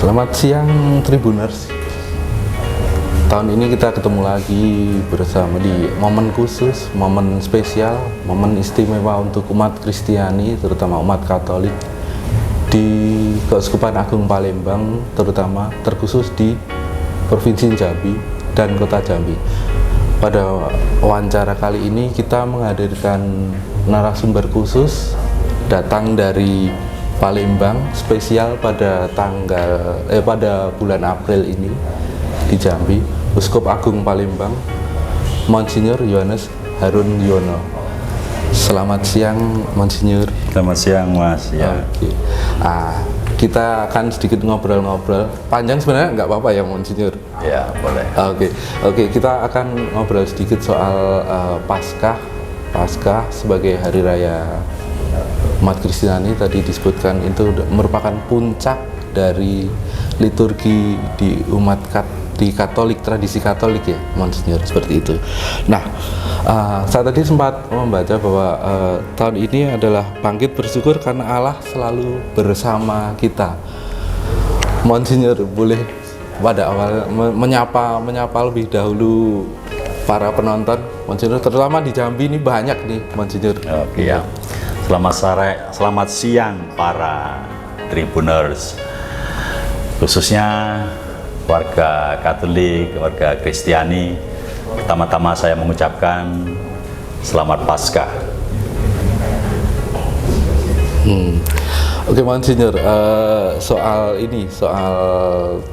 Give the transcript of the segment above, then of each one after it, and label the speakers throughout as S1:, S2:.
S1: Selamat siang Tribuners. Tahun ini kita ketemu lagi bersama di momen khusus, momen spesial, momen istimewa untuk umat Kristiani, terutama umat Katolik di Keuskupan Agung Palembang, terutama terkhusus di Provinsi Jambi dan Kota Jambi. Pada wawancara kali ini kita menghadirkan narasumber khusus datang dari Palembang, spesial pada pada bulan April ini di Jambi, Uskup Agung Palembang, Monsinyur Yohanes Harun Yono. Selamat siang, Monsinyur.
S2: Selamat siang, Mas. Ya.
S1: Oke. Kita akan sedikit ngobrol-ngobrol. Panjang sebenarnya nggak apa-apa ya, Monsinyur?
S2: Ya, boleh.
S1: Oke. Kita akan ngobrol sedikit soal Paskah sebagai hari raya umat Kristiani. Tadi disebutkan itu merupakan puncak dari liturgi di di Katolik, tradisi Katolik ya, Monsinyur, seperti itu. Nah, saya tadi sempat membaca bahwa tahun ini adalah bangkit bersyukur karena Allah selalu bersama kita. Monsinyur, boleh pada awal menyapa lebih dahulu para penonton, Monsinyur, terutama di Jambi ini banyak nih, Monsinyur.
S2: Oke, ya. Selamat siang para Tribuners, khususnya warga Katolik, warga Kristiani. Pertama-tama saya mengucapkan Selamat Paskah.
S1: Oke, Monsinyur, soal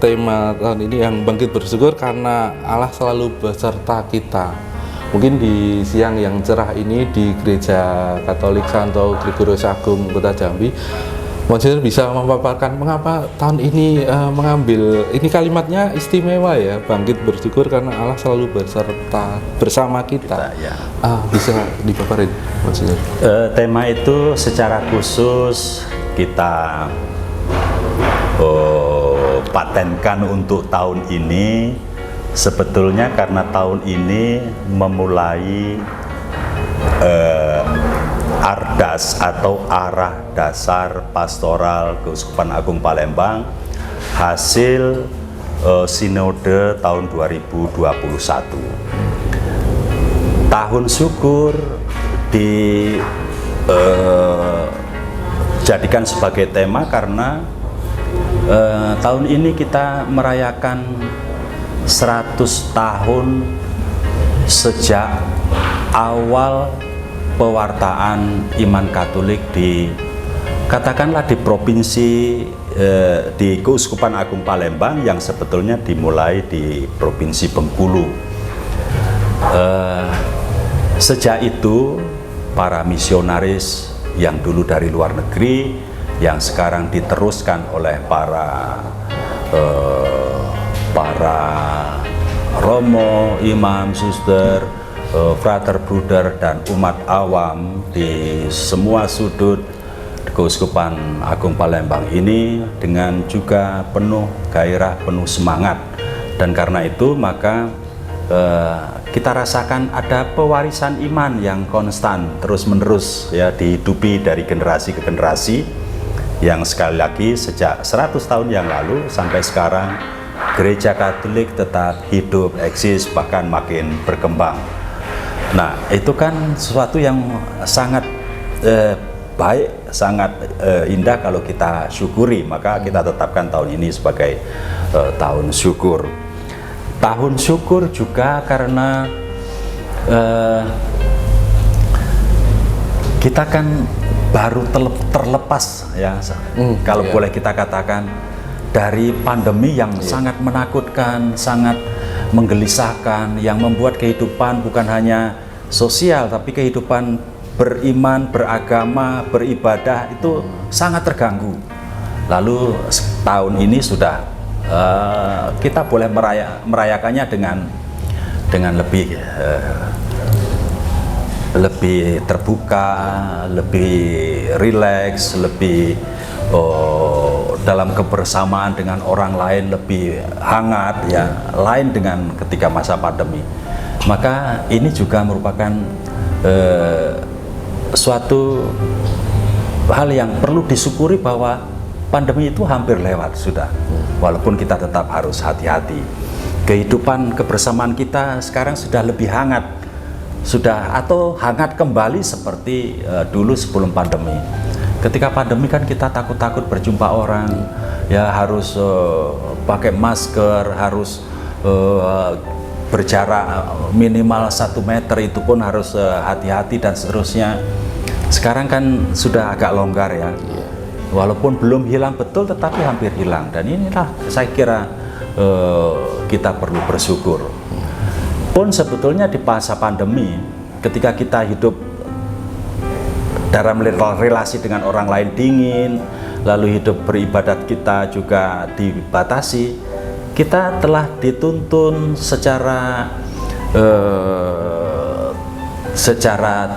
S1: tema tahun ini yang bangkit bersyukur karena Allah selalu beserta kita. Mungkin di siang yang cerah ini di Gereja Katolik Santo Gregorius Agung Kota Jambi, Monsinyur bisa memaparkan mengapa tahun ini mengambil ini kalimatnya istimewa ya, bangkit bersyukur karena Allah selalu bersama kita.
S2: Ya.
S1: Bisa dipaparin, Monsinyur?
S2: Tema itu secara khusus kita patenkan untuk tahun ini. Sebetulnya karena tahun ini memulai ardas atau arah dasar pastoral Keuskupan Agung Palembang hasil sinode tahun 2021. Tahun syukur dijadikan sebagai tema karena tahun ini kita merayakan 100 tahun sejak awal pewartaan iman Katolik katakanlah di provinsi di Keuskupan Agung Palembang yang sebetulnya dimulai di Provinsi Bengkulu. Sejak itu para misionaris yang dulu dari luar negeri, yang sekarang diteruskan oleh para romo, imam, suster, frater, bruder, dan umat awam di semua sudut Keuskupan Agung Palembang ini dengan juga penuh gairah, penuh semangat. Dan karena itu maka kita rasakan ada pewarisan iman yang konstan terus-menerus ya dihidupi dari generasi ke generasi, yang sekali lagi sejak 100 tahun yang lalu sampai sekarang Gereja Katolik tetap hidup, eksis, bahkan makin berkembang. Nah, itu kan sesuatu yang sangat baik, sangat indah kalau kita syukuri. Maka kita tetapkan tahun ini sebagai tahun syukur. Tahun syukur juga karena kita kan baru terlepas ya, kalau boleh kita katakan, dari pandemi yang sangat menakutkan, sangat menggelisahkan, yang membuat kehidupan bukan hanya sosial, tapi kehidupan beriman, beragama, beribadah itu sangat terganggu. Lalu tahun ini sudah kita boleh merayakannya dengan lebih terbuka, lebih rileks, lebih dalam kebersamaan dengan orang lain lebih hangat ya, lain dengan ketika masa pandemi. Maka ini juga merupakan suatu hal yang perlu disyukuri bahwa pandemi itu hampir lewat sudah. Walaupun kita tetap harus hati-hati. Kehidupan kebersamaan kita sekarang sudah lebih hangat, atau hangat kembali seperti dulu sebelum pandemi. Ketika pandemi kan kita takut-takut berjumpa orang, ya harus pakai masker, harus berjarak minimal 1 meter, itu pun harus hati-hati dan seterusnya. Sekarang kan sudah agak longgar ya, walaupun belum hilang betul tetapi hampir hilang, dan inilah saya kira kita perlu bersyukur. Pun sebetulnya di masa pandemi, ketika kita hidup dalam relasi dengan orang lain dingin, lalu hidup beribadat kita juga dibatasi, kita telah dituntun secara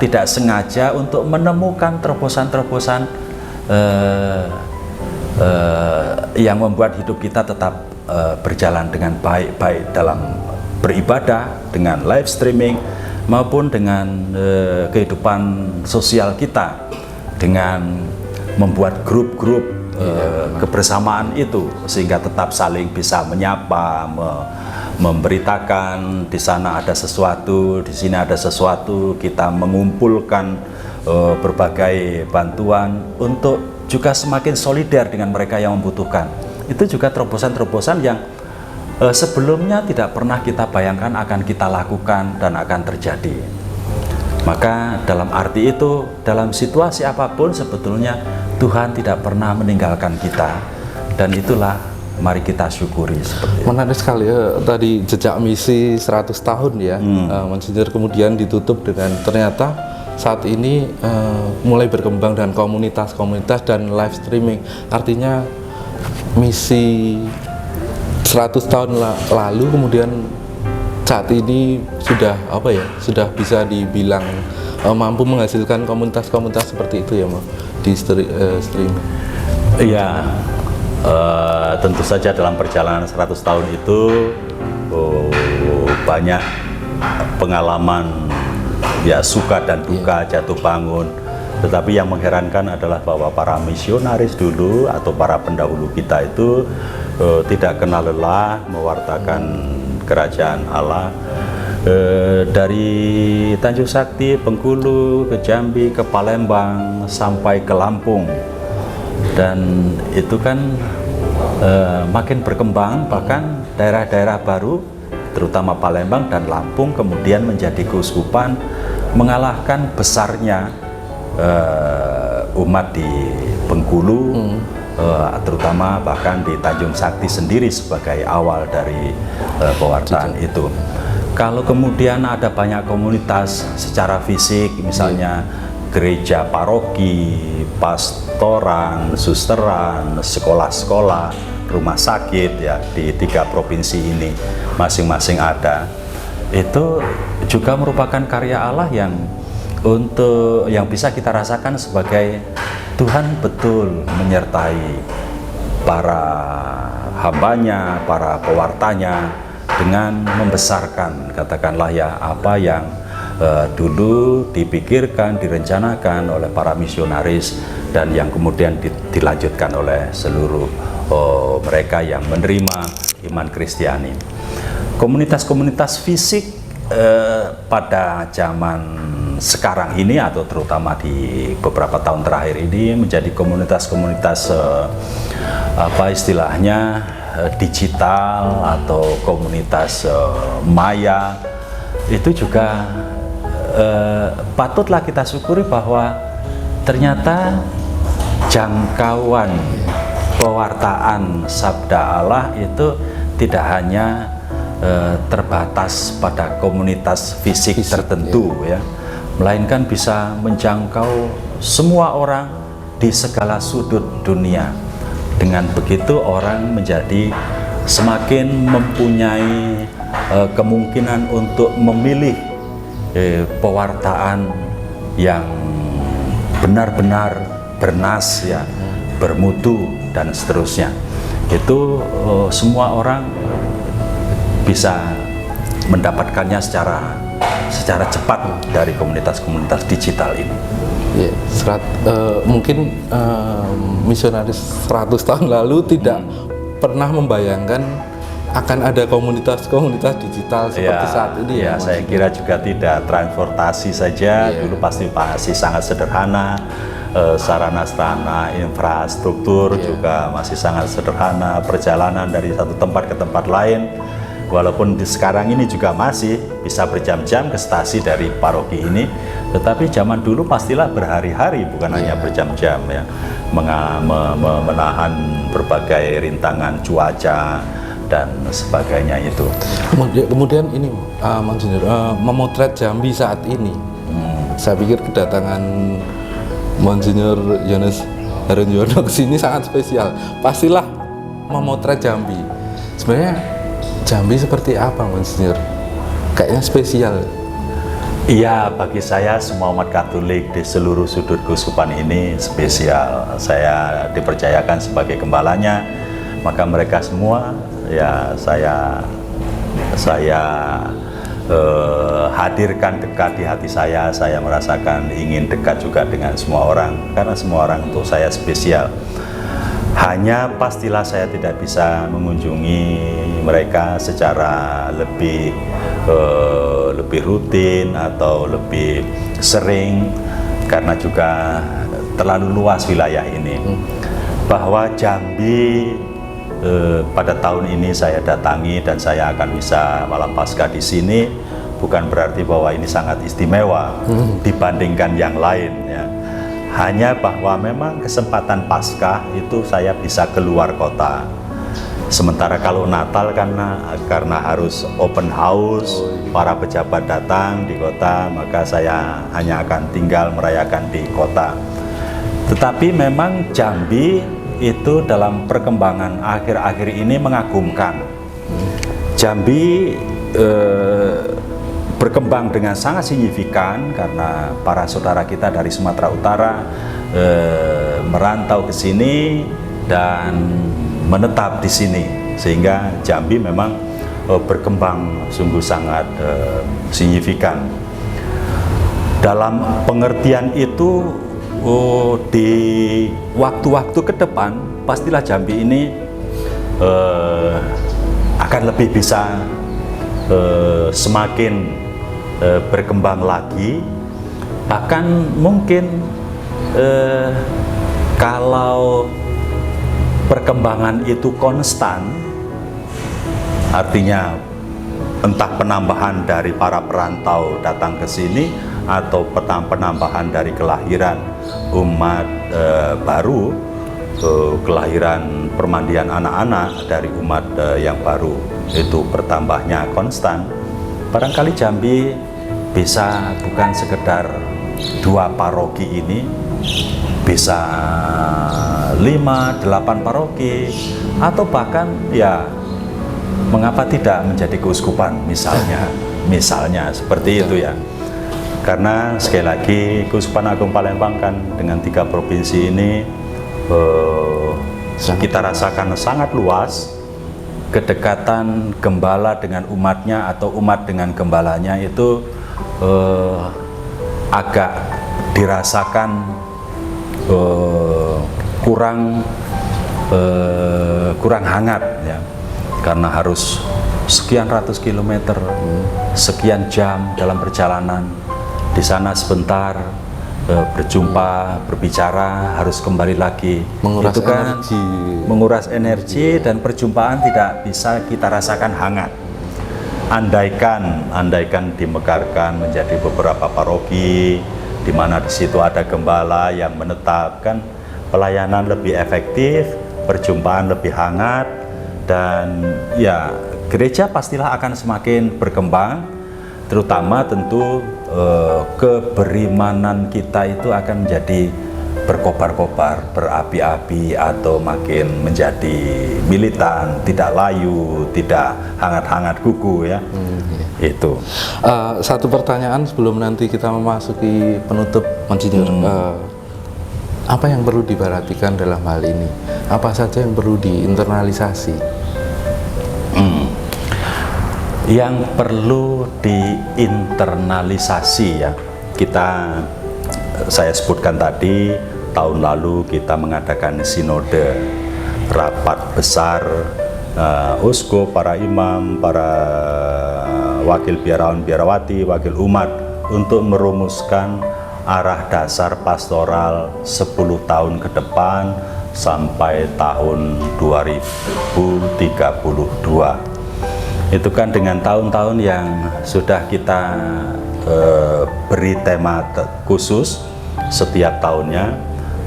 S2: tidak sengaja untuk menemukan terobosan-terobosan yang membuat hidup kita tetap berjalan dengan baik dalam beribadah, dengan live streaming, maupun dengan kehidupan sosial kita, dengan membuat grup-grup kebersamaan itu, sehingga tetap saling bisa menyapa, memberitakan di sana ada sesuatu, di sini ada sesuatu, kita mengumpulkan berbagai bantuan untuk juga semakin solider dengan mereka yang membutuhkan. Itu juga terobosan-terobosan yang sebelumnya tidak pernah kita bayangkan akan kita lakukan dan akan terjadi. Maka dalam arti itu, dalam situasi apapun sebetulnya Tuhan tidak pernah meninggalkan kita, dan itulah mari kita syukuri seperti itu.
S1: Menarik sekali ya, tadi jejak misi 100 tahun ya, Monsinyur, kemudian ditutup dengan ternyata saat ini mulai berkembang dengan komunitas-komunitas dan live streaming. Artinya misi 100 tahun lalu kemudian saat ini sudah sudah bisa dibilang mampu menghasilkan komunitas-komunitas seperti itu ya, di streaming.
S2: Iya, tentu saja dalam perjalanan 100 tahun itu banyak pengalaman, ya suka dan duka, jatuh bangun. Tetapi yang mengherankan adalah bahwa para misionaris dulu atau para pendahulu kita itu tidak kenal lelah mewartakan kerajaan Allah, dari Tanjung Sakti, Bengkulu, ke Jambi, ke Palembang, sampai ke Lampung. Dan itu kan makin berkembang, bahkan daerah-daerah baru terutama Palembang dan Lampung kemudian menjadi keuskupan, mengalahkan besarnya umat di Bengkulu, terutama bahkan di Tanjung Sakti sendiri sebagai awal dari pewartaan itu. Kalau kemudian ada banyak komunitas secara fisik, misalnya gereja paroki, pastoran, susteran, sekolah-sekolah, rumah sakit ya di 3 provinsi ini masing-masing ada, itu juga merupakan karya Allah yang bisa kita rasakan sebagai Tuhan betul menyertai para hambanya, para pewartanya dengan membesarkan, katakanlah ya, apa yang dulu dipikirkan, direncanakan oleh para misionaris dan yang kemudian dilanjutkan oleh seluruh mereka yang menerima iman Kristiani. Komunitas-komunitas fisik pada zaman sekarang ini atau terutama di beberapa tahun terakhir ini menjadi komunitas-komunitas apa istilahnya digital atau komunitas maya. Itu juga patutlah kita syukuri bahwa ternyata jangkauan pewartaan sabda Allah itu tidak hanya terbatas pada komunitas fisik tertentu ya, melainkan bisa menjangkau semua orang di segala sudut dunia. Dengan begitu orang menjadi semakin mempunyai kemungkinan untuk memilih pewartaan yang benar-benar bernas ya, bermutu dan seterusnya. Itu semua orang bisa mendapatkannya secara cepat dari komunitas-komunitas digital ini.
S1: Ya, mungkin misionaris 100 tahun lalu tidak pernah membayangkan akan ada komunitas-komunitas digital seperti saat ini
S2: ya. Saya kira juga tidak, transportasi saja dulu pasti sangat sederhana, sarana-sarana infrastruktur juga masih sangat sederhana, perjalanan dari satu tempat ke tempat lain. Walaupun sekarang ini juga masih bisa berjam-jam ke stasi dari paroki ini, tetapi zaman dulu pastilah berhari-hari, bukan hanya berjam-jam ya, menahan berbagai rintangan cuaca dan sebagainya itu.
S1: Kemudian ini Monsignor, memotret Jambi saat ini. Saya pikir kedatangan Monsignor Yohanes Harunjono ke sini sangat spesial. Pastilah memotret Jambi. Sebenarnya Jambi seperti apa, Monsignor? Kayaknya spesial.
S2: Iya, bagi saya semua umat Katolik di seluruh sudut keuskupan ini spesial. Saya dipercayakan sebagai gembalanya, maka mereka semua ya saya hadirkan dekat di hati saya. Saya merasakan ingin dekat juga dengan semua orang, karena semua orang untuk saya spesial. Hanya pastilah saya tidak bisa mengunjungi mereka secara lebih rutin atau lebih sering, karena juga terlalu luas wilayah ini. Bahwa Jambi pada tahun ini saya datangi dan saya akan bisa malam Paskah di sini, bukan berarti bahwa ini sangat istimewa dibandingkan yang lain ya. Hanya bahwa memang kesempatan Paskah itu saya bisa keluar kota. Sementara kalau Natal karena harus open house, para pejabat datang di kota, maka saya hanya akan tinggal merayakan di kota. Tetapi memang Jambi itu dalam perkembangan akhir-akhir ini mengagumkan. Jambi berkembang dengan sangat signifikan karena para saudara kita dari Sumatera Utara merantau ke sini dan menetap di sini, sehingga Jambi memang berkembang sungguh sangat signifikan. Dalam pengertian itu di waktu-waktu ke depan pastilah Jambi ini akan lebih bisa semakin berkembang lagi. Bahkan mungkin kalau perkembangan itu konstan, artinya entah penambahan dari para perantau datang ke sini atau penambahan dari kelahiran umat baru, kelahiran permandian anak-anak dari umat yang baru itu bertambahnya konstan, barangkali Jambi bisa bukan sekedar 2 paroki ini, bisa 5-8 paroki, atau bahkan ya mengapa tidak menjadi keuskupan misalnya seperti itu ya. Karena sekali lagi Keuskupan Agung Palembang kan dengan 3 provinsi ini kita rasakan sangat luas. Kedekatan gembala dengan umatnya atau umat dengan gembalanya itu agak dirasakan kurang hangat ya, karena harus sekian ratus kilometer, sekian jam dalam perjalanan, di sana sebentar berjumpa, berbicara, harus kembali lagi. Menguras energi dan perjumpaan tidak bisa kita rasakan hangat. Andaikan dimekarkan menjadi beberapa paroki, di mana di situ ada gembala yang menetapkan, pelayanan lebih efektif, perjumpaan lebih hangat, dan ya gereja pastilah akan semakin berkembang. Terutama tentu keberimanan kita itu akan menjadi berkobar-kobar, berapi-api, atau makin menjadi militan, tidak layu, tidak hangat-hangat kuku ya. Itu.
S1: Satu pertanyaan sebelum nanti kita memasuki penutup, Monsignor. Apa yang perlu diperhatikan dalam hal ini? Apa saja yang perlu diinternalisasi?
S2: Yang perlu diinternalisasi ya, kita saya sebutkan tadi, tahun lalu kita mengadakan sinode, rapat besar uskup, para imam, para wakil biarawan biarawati, wakil umat untuk merumuskan arah dasar pastoral 10 tahun ke depan sampai tahun 2032. Itu kan dengan tahun-tahun yang sudah kita beri tema khusus setiap tahunnya,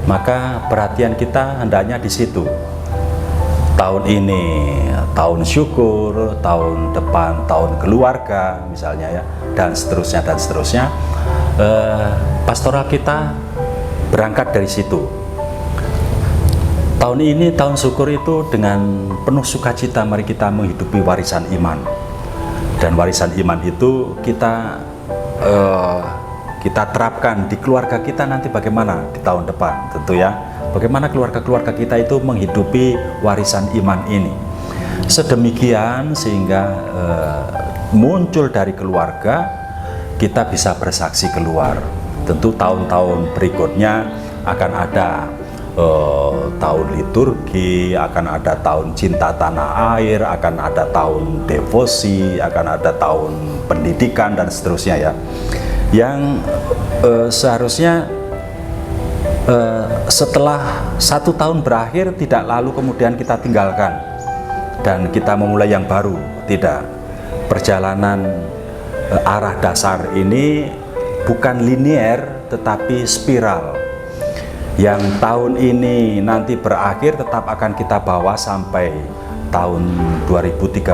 S2: maka perhatian kita hendaknya di situ. Tahun ini tahun syukur, tahun depan tahun keluarga misalnya ya, dan seterusnya dan seterusnya. Pastoral kita berangkat dari situ. Tahun ini tahun syukur itu dengan penuh sukacita mari kita menghidupi warisan iman. Dan warisan iman itu kita terapkan di keluarga kita nanti bagaimana di tahun depan tentu ya. Bagaimana keluarga-keluarga kita itu menghidupi warisan iman ini. Sedemikian sehingga muncul dari keluarga kita bisa bersaksi keluar. Tentu tahun-tahun berikutnya akan ada tahun liturgi, akan ada tahun cinta tanah air, akan ada tahun devosi, akan ada tahun pendidikan dan seterusnya ya. Yang seharusnya setelah 1 tahun berakhir tidak lalu kemudian kita tinggalkan dan kita memulai yang baru, tidak. Perjalanan arah dasar ini bukan linier tetapi spiral. Yang tahun ini nanti berakhir tetap akan kita bawa sampai tahun 2032.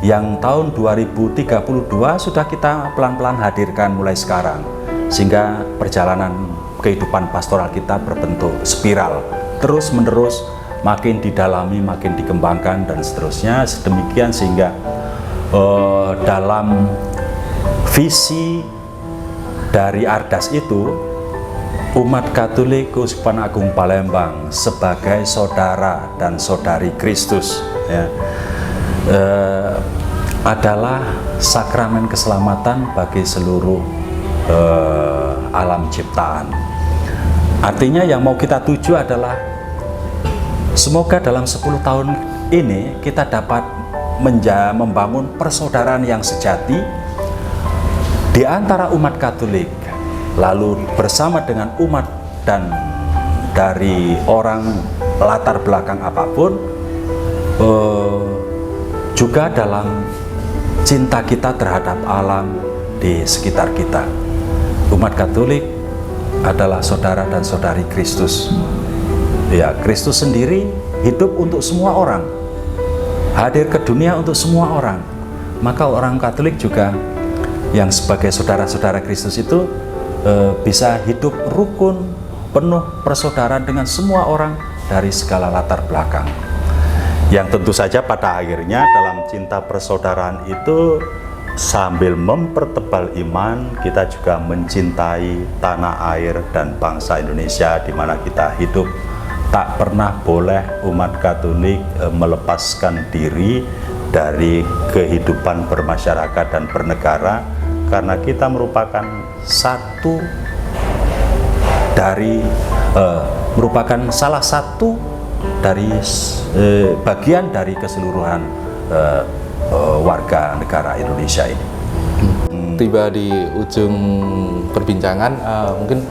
S2: Yang tahun 2032 sudah kita pelan-pelan hadirkan mulai sekarang, sehingga perjalanan kehidupan pastoral kita berbentuk spiral, terus menerus makin didalami, makin dikembangkan dan seterusnya, sedemikian sehingga dalam visi dari Ardas itu, umat Katolik Keuskupan Agung Palembang sebagai saudara dan saudari Kristus ya, adalah sakramen keselamatan bagi seluruh alam ciptaan. Artinya yang mau kita tuju adalah semoga dalam 10 tahun ini kita dapat membangun persaudaraan yang sejati di antara umat Katolik, lalu bersama dengan umat dan dari orang latar belakang apapun, juga dalam cinta kita terhadap alam di sekitar kita. Umat Katolik adalah saudara dan saudari Kristus. Ya, Kristus sendiri hidup untuk semua orang, hadir ke dunia untuk semua orang. Maka orang Katolik juga yang sebagai saudara-saudara Kristus itu bisa hidup rukun, penuh persaudaraan dengan semua orang dari segala latar belakang. Yang tentu saja pada akhirnya dalam cinta persaudaraan itu sambil mempertebal iman, kita juga mencintai tanah air dan bangsa Indonesia di mana kita hidup. Tak pernah boleh umat Katolik melepaskan diri dari kehidupan bermasyarakat dan bernegara, karena kita merupakan merupakan salah satu dari bagian dari keseluruhan warga negara Indonesia ini.
S1: Tiba di ujung perbincangan, mungkin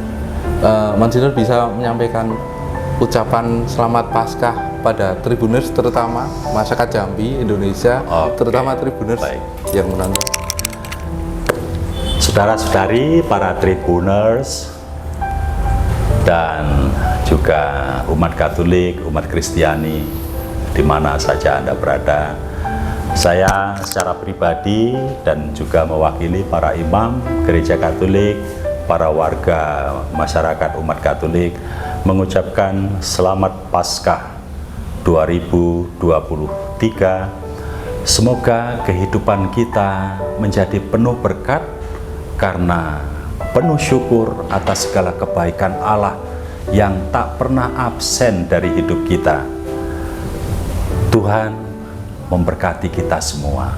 S1: Monsignor bisa menyampaikan ucapan selamat Paskah pada Tribuners, terutama masyarakat Jambi, Indonesia, terutama Tribuners yang menonton.
S2: Saudara-saudari para Tribuners dan juga umat Katolik, umat Kristiani di mana saja Anda berada, saya secara pribadi dan juga mewakili para imam Gereja Katolik, para warga masyarakat umat Katolik mengucapkan selamat Paskah 2023. Semoga kehidupan kita menjadi penuh berkat karena penuh syukur atas segala kebaikan Allah yang tak pernah absen dari hidup kita. Tuhan memberkati kita semua.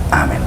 S2: Amin.